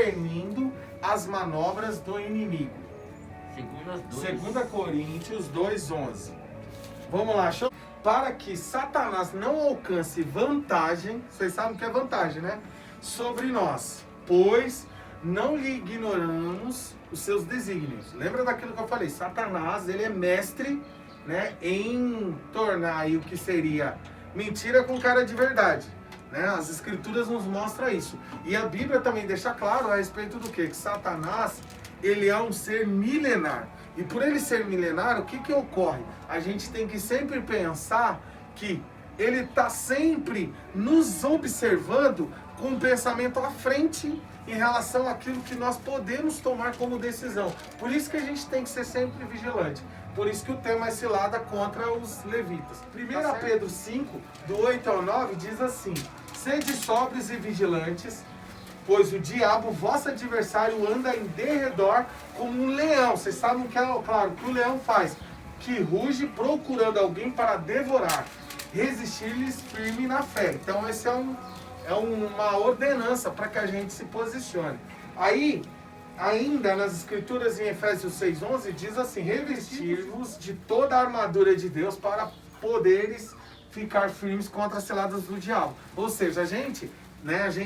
discernindo as manobras do inimigo. 2 Coríntios 2:11. Vamos lá, para que Satanás não alcance vantagem, vocês sabem o que é vantagem, né? Sobre nós, pois não lhe ignoramos os seus desígnios. Lembra daquilo que eu falei? Satanás, ele é mestre, né, em tornar aí o que seria mentira com cara de verdade. Né? As escrituras nos mostram isso. E a Bíblia também deixa claro a respeito do quê? Que Satanás, ele é um ser milenar. E por ele ser milenar, o que ocorre? A gente tem que sempre pensar que ele está sempre nos observando com um pensamento à frente em relação àquilo que nós podemos tomar como decisão. Por isso que a gente tem que ser sempre vigilante. Por isso que o tema é cilada contra os levitas. 1 Pedro 5, do 8 ao 9, diz assim: sede sóbrios e vigilantes, pois o diabo, vosso adversário, anda em derredor como um leão. Vocês sabem o que é, claro, o que o leão faz? Que ruge procurando alguém para devorar. Resistir-lhes firme na fé. Então esse é uma ordenança para que a gente se posicione. Aí, ainda nas escrituras em Efésios 6:11, diz assim: revestir-vos de toda a armadura de Deus para poderes ficar firmes contra as ciladas do diabo. Ou seja, a gente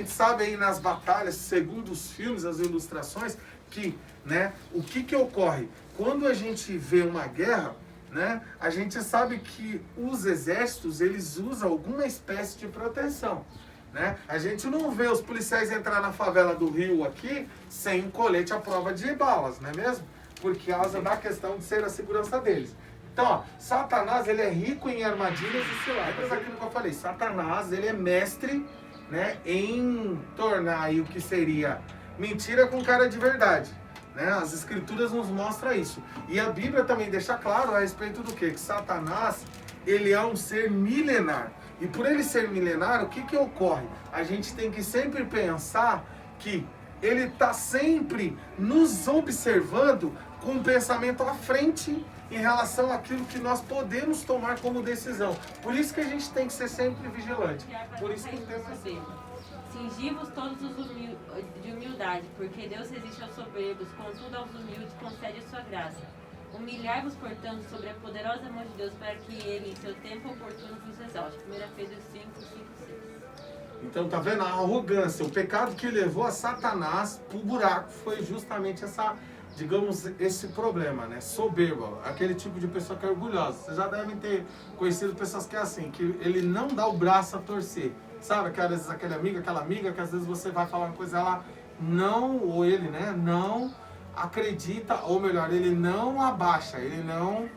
sabe aí nas batalhas, segundo os filmes, as ilustrações, que, né, o que ocorre? Quando a gente vê uma guerra, né, a gente sabe que os exércitos, eles usam alguma espécie de proteção. Né? A gente não vê os policiais entrar na favela do Rio aqui sem um colete à prova de balas, não é mesmo? Por causa da questão de ser a segurança deles. Então, ó, Satanás, ele é rico em armadilhas e ciladas. Lembra daquilo que eu falei? Satanás, ele é mestre, né, em tornar aí o que seria mentira com cara de verdade. Né? As escrituras nos mostram isso. E a Bíblia também deixa claro a respeito do quê? Que Satanás, ele é um ser milenar. E por ele ser milenar, o que ocorre? A gente tem que sempre pensar que ele está sempre nos observando com um pensamento à frente em relação àquilo que nós podemos tomar como decisão. Por isso que a gente tem que ser sempre vigilante. Por isso que o tema é... Cingivos todos os de humildade, porque Deus resiste aos soberbos, contudo aos humildes concede a sua graça. Humilhai-vos, portanto, sobre a poderosa mão de Deus, para que Ele, em seu tempo oportuno, vos exalte. 1 Pedro 5, 5, 6. Então, tá vendo? A arrogância, o pecado que levou a Satanás pro buraco foi justamente essa, digamos, esse problema, né? Soberba, aquele tipo de pessoa que é orgulhosa. Vocês já devem ter conhecido pessoas que é assim, que ele não dá o braço a torcer. Sabe, que às vezes aquela amiga, que às vezes você vai falar uma coisa, ela não, ou ele, né, não acredita, ou melhor, ele não abaixa, ele não,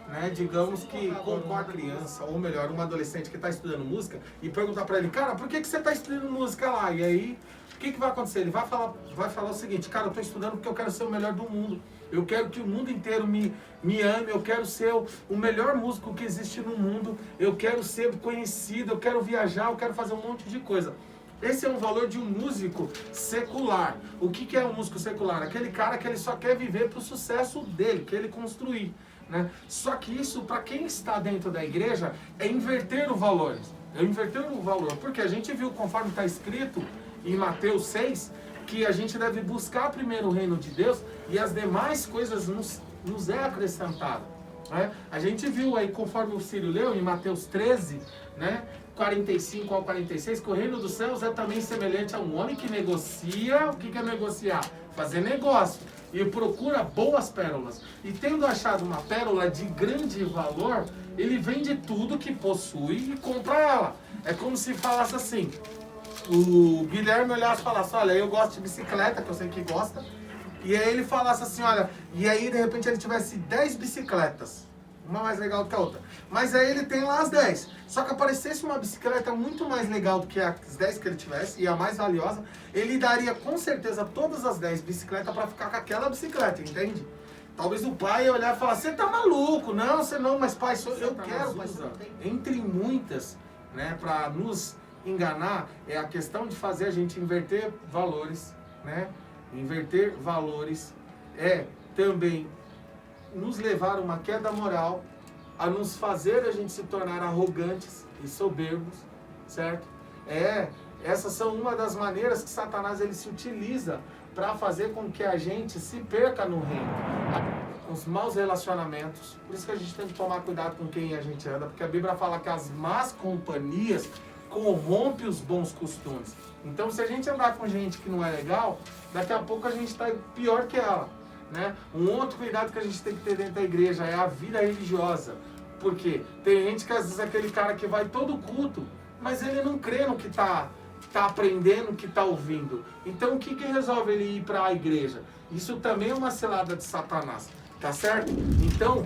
né, digamos que concorda. Criança, ou melhor, um adolescente que está estudando música e perguntar para ele: cara, por que você está estudando música lá? E aí, o que vai acontecer? Ele vai falar o seguinte: cara, eu estou estudando porque eu quero ser o melhor do mundo. Eu quero que o mundo inteiro me ame, eu quero ser o melhor músico que existe no mundo, eu quero ser conhecido, eu quero viajar, eu quero fazer um monte de coisa. Esse é um valor de um músico secular. O que é um músico secular? Aquele cara que ele só quer viver para o sucesso dele, que ele construir. Né? Só que isso, para quem está dentro da igreja, é inverter os valores. É inverter o valor. Porque a gente viu, conforme está escrito em Mateus 6, que a gente deve buscar primeiro o reino de Deus e as demais coisas nos é acrescentado. Né? A gente viu aí, conforme o Círio leu, em Mateus 13, né, 45 ao 46, que o reino dos céus é também semelhante a um homem que negocia. O que é negociar? Fazer negócio. E procura boas pérolas. E tendo achado uma pérola de grande valor, ele vende tudo que possui e compra ela. É como se falasse assim: o Guilherme olhasse e falasse: olha, eu gosto de bicicleta, que eu sei que gosta. E aí ele falasse assim: olha, e aí de repente ele tivesse 10 bicicletas, uma mais legal do que a outra. Mas aí ele tem lá as 10. Só que aparecesse uma bicicleta muito mais legal do que as 10 que ele tivesse, e a mais valiosa, ele daria com certeza todas as 10 bicicletas para ficar com aquela bicicleta, entende? Talvez o pai ia olhar e falar: você tá maluco? Não, você não, mas pai, eu quero, pai. Entre muitas, né, para nos enganar, é a questão de fazer a gente inverter valores, né? Inverter valores é também nos levar a uma queda moral, a nos fazer a gente se tornar arrogantes e soberbos, certo? Essas são uma das maneiras que Satanás ele se utiliza para fazer com que a gente se perca no reino. Os maus relacionamentos, por isso que a gente tem que tomar cuidado com quem a gente anda, porque a Bíblia fala que as más companhias corrompem os bons costumes. Então, se a gente andar com gente que não é legal, daqui a pouco a gente está pior que ela, né? Um outro cuidado que a gente tem que ter dentro da igreja é a vida religiosa. Porque tem gente que às vezes é aquele cara que vai todo culto, mas ele não crê no que está aprendendo, o que está ouvindo. Então, o que resolve ele ir para a igreja? Isso também é uma cilada de Satanás, tá certo? Então...